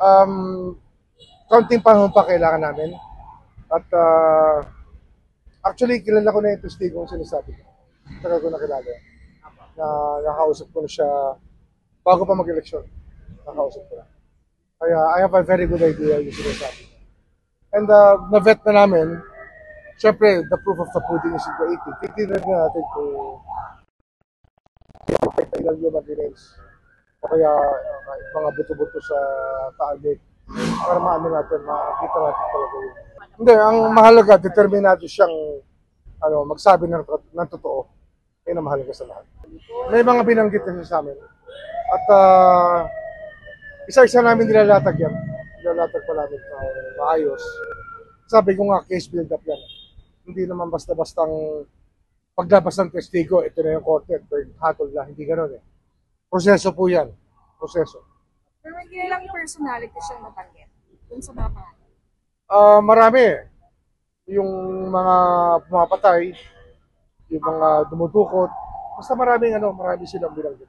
Um, Kaunting panahon pa kailangan namin. At actually, kilala ko na yung testigo kung sinasabi ko. Tagal ko na kilala. Na nakausap ko na siya bago pa mag-eleksyon. Nakausap ko na. Kaya I have a very good idea yung sinasabi. And na-vet na namin, syempre, the proof of the pudding is in the eating. Titignan na natin kung ilang human remains o kaya mga buto-buto sa taagig para maano natin, makakita natin talaga yun. Hindi, ang mahalaga, determinado siyang magsabi ng totoo. Yun ang mahalaga sa lahat. May mga binanggit na siya sa amin. At isa-isa namin nilalatag yan. Nilalatag pa namin maayos. Sabi ko nga, case build up yan. Hindi naman basta-bastang paglabas ng testigo, ito na yung korte, hatol na, hindi gano'n eh. Proseso po yan. Proseso. Pero may kilalang personality siyang nabanggit dun sa mga pangalan. Marami. Yung mga pumapatay, yung mga dumudukot, basta marami silang binanggit.